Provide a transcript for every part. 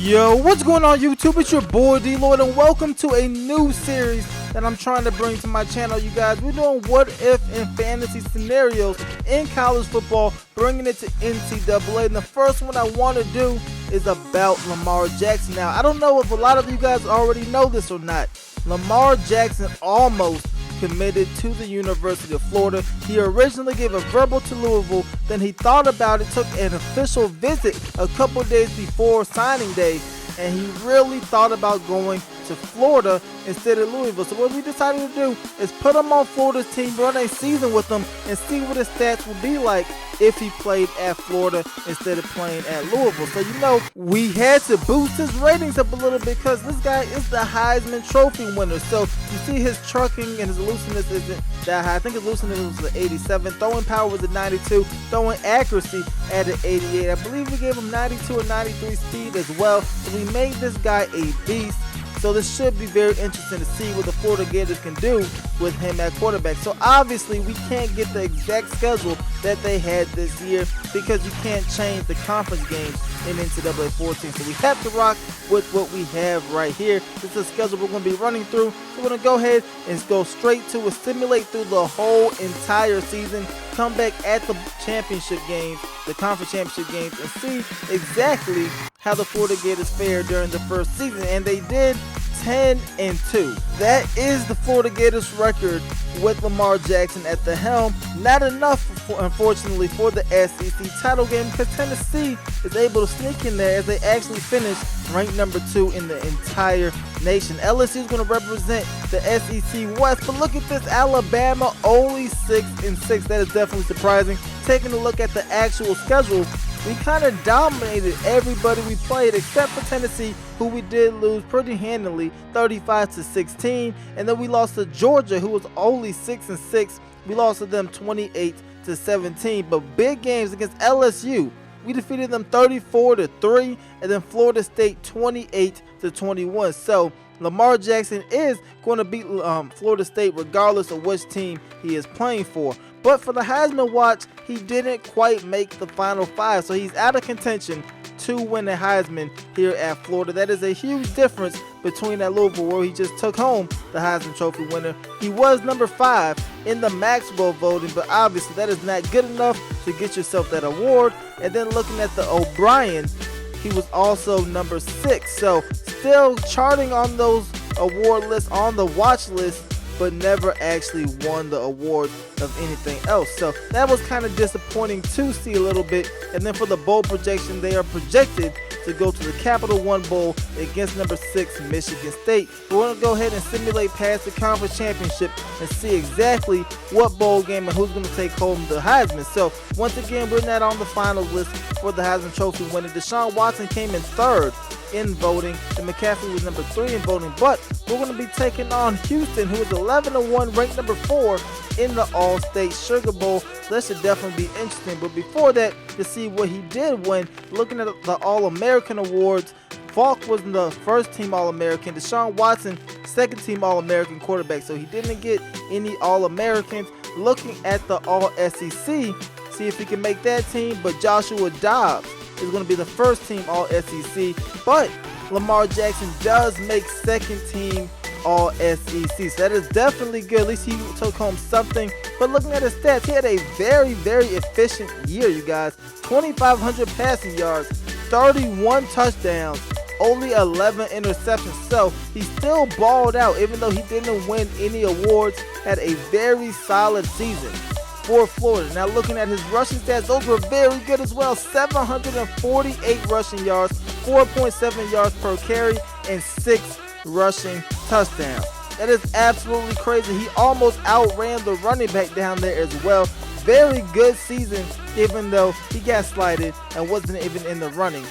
Yo, what's going on YouTube? It's your boy DLloyd and welcome to a new series that I'm trying to bring to my channel, you guys. We're doing what if and fantasy scenarios in college football, bringing it to NCAA. And the first one I want to do is about Lamar Jackson. Now, I don't know if a lot of you guys already know this or not. Lamar Jackson almost committed to the University of Florida. He originally gave a verbal to Louisville, then he thought about it, took an official visit a couple days before signing day, and he really thought about going to Florida instead of Louisville. So what we decided to do is put him on Florida's team, run a season with him, and see what his stats would be like if he played at Florida instead of playing at Louisville. So you know, we had to boost his ratings up a little bit because this guy is the Heisman Trophy winner. So you see his trucking and his looseness isn't that high. I think his looseness was an 87, throwing power was a 92, throwing accuracy at an 88. I believe we gave him 92 or 93 speed as well. So we made this guy a beast. So this should be very interesting to see what the Florida Gators can do with him at quarterback. So obviously we can't get the exact schedule that they had this year because you can't change the conference games in NCAA 14. So we have to rock with what we have right here. This is a schedule we're going to be running through. So we're going to go ahead and go straight to it, simulate through the whole entire season, come back at the championship games, the conference championship games, and see exactly how the Florida Gators fared during the first season. And they did 10-2. That is the Florida Gators record with Lamar Jackson at the helm. Not enough, unfortunately, for the SEC title game because Tennessee is able to sneak in there as they actually finished ranked number 2 in the entire nation. LSU is going to represent the SEC West, but look at this, Alabama only 6-6. That is definitely surprising. Taking a look at the actual schedule, we kind of dominated everybody we played except for Tennessee, who we did lose pretty handily, 35-16. And then we lost to Georgia, who was only 6-6. We lost to them 28-17. But big games against LSU, we defeated them 34-3, and then Florida State 28-21. So Lamar Jackson is going to beat Florida State regardless of which team he is playing for. But for the Heisman watch, he didn't quite make the final 5, so he's out of contention to win the Heisman here at Florida. That is a huge difference between that Louisville, where he just took home the Heisman Trophy winner. He was number 5 in the Maxwell voting, but obviously that is not good enough to get yourself that award. And then looking at the O'Brien, he was also number 6, so still charting on those award lists, on the watch list, but never actually won the award of anything else. So that was kind of disappointing to see a little bit. And then for the bowl projection, they are projected to go to the Capital One Bowl against number 6 Michigan State. We're going to go ahead and simulate past the conference championship and see exactly what bowl game and who's going to take home the Heisman. So once again, we're not on the final list for the Heisman Trophy winner. Deshaun Watson came in 3rd in voting, and McCaffrey was number 3 in voting, but we're going to be taking on Houston, who is 11-1, ranked number 4 in the All-State Sugar Bowl. So that should definitely be interesting. But before that, to see what he did win, looking at the All-American awards, Falk was the first team All-American, Deshaun Watson second team All-American quarterback, so he didn't get any All-Americans. Looking at the All-SEC, see if he can make that team, but Joshua Dobbs is going to be the first team All-SEC, but Lamar Jackson does make second team All-SEC, so that is definitely good. At least he took home something. But looking at his stats, he had a very, very efficient year, you guys. 2,500 passing yards, 31 touchdowns, only 11 interceptions. So he still balled out, even though he didn't win any awards. Had a very solid season for Florida. Now looking at his rushing stats, those were very good as well. 748 rushing yards, 4.7 yards per carry, and 6 rushing touchdowns. That is absolutely crazy. He almost outran the running back down there as well. Very good season, even though he got slighted and wasn't even in the running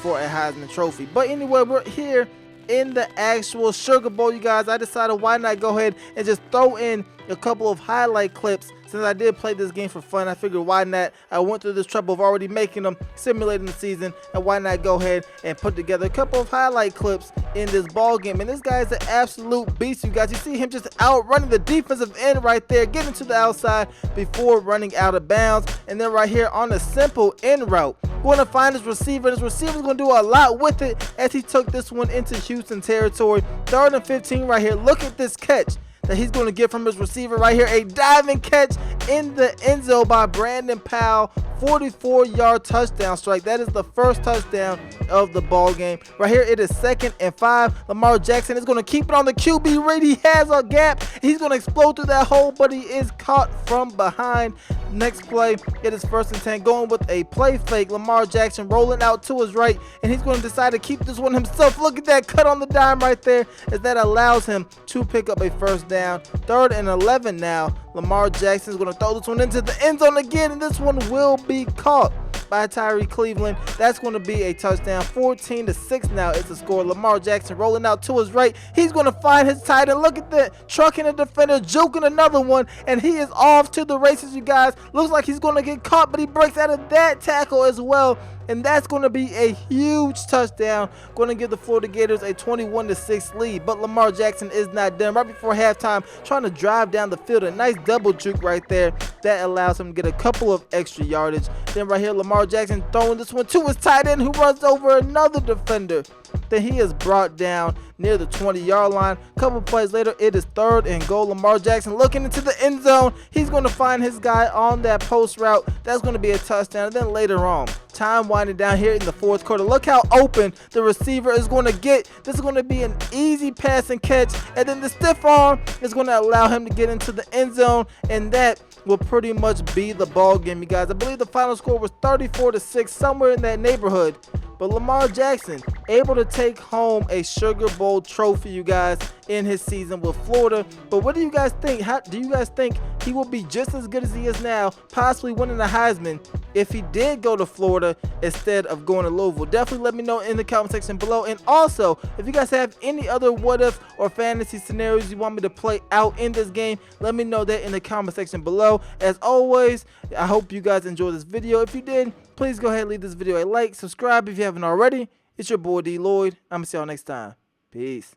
for a Heisman Trophy. But anyway, we're here in the actual Sugar Bowl, you guys. I decided why not go ahead and just throw in a couple of highlight clips since I did play this game for fun, I figured why not. I went through this trouble of already making them, simulating the season, and why not go ahead and put together a couple of highlight clips in this ball game. And this guy is an absolute beast, you guys. You see him just outrunning the defensive end right there, getting to the outside before running out of bounds. And then right here on a simple end route, we're going to find his receiver. This receiver's going to do a lot with it as he took this one into Houston territory. 3rd and 15 right here. Look at this catch that he's going to get from his receiver right here. A diving catch in the end zone by Brandon Powell. 44-yard touchdown strike. That is the first touchdown of the ball game. Right here, it is 2nd and 5. Lamar Jackson is going to keep it on the QB read. He has a gap. He's going to explode through that hole, but he is caught from behind. Next play, it is 1st and 10. Going with a play fake. Lamar Jackson rolling out to his right, and he's going to decide to keep this one himself. Look at that cut on the dime right there, as that allows him to pick up a first down. 3rd and 11 now. Lamar Jackson is going to throw this one into the end zone again, and this one will be caught by Tyree Cleveland. That's going to be a touchdown. 14-6 now is the score. Lamar Jackson rolling out to his right. He's going to find his tight end. Look at that. Trucking a defender, juking another one, and he is off to the races, you guys. Looks like he's going to get caught, but he breaks out of that tackle as well. And that's going to be a huge touchdown. Going to give the Florida Gators a 21-6 lead. But Lamar Jackson is not done. Right before halftime, trying to drive down the field. A nice double juke right there. That allows him to get a couple of extra yardage. Then right here, Lamar Jackson throwing this one to his tight end, who runs over another defender. Then he is brought down near the 20-yard line. A couple plays later, it is 3rd and goal. Lamar Jackson looking into the end zone. He's going to find his guy on that post route. That's going to be a touchdown. And then later on, time winding down here in the 4th quarter. Look how open the receiver is going to get. This is going to be an easy pass and catch. And then the stiff arm is going to allow him to get into the end zone. And that will pretty much be the ball game, you guys. I believe the final score was 34-6, somewhere in that neighborhood. But Lamar Jackson able to take home a Sugar Bowl trophy, you guys, in his season with Florida. But what do you guys think? How do you guys think he will be just as good as he is now, possibly winning the Heisman, if he did go to Florida instead of going to Louisville? Definitely let me know in the comment section below. And also, if you guys have any other what if or fantasy scenarios you want me to play out in this game, let me know that in the comment section below. As always, I hope you guys enjoyed this video. If you did, please go ahead and leave this video a like, subscribe if you haven't already. It's your boy D Lloyd. I'm gonna see y'all next time. Peace.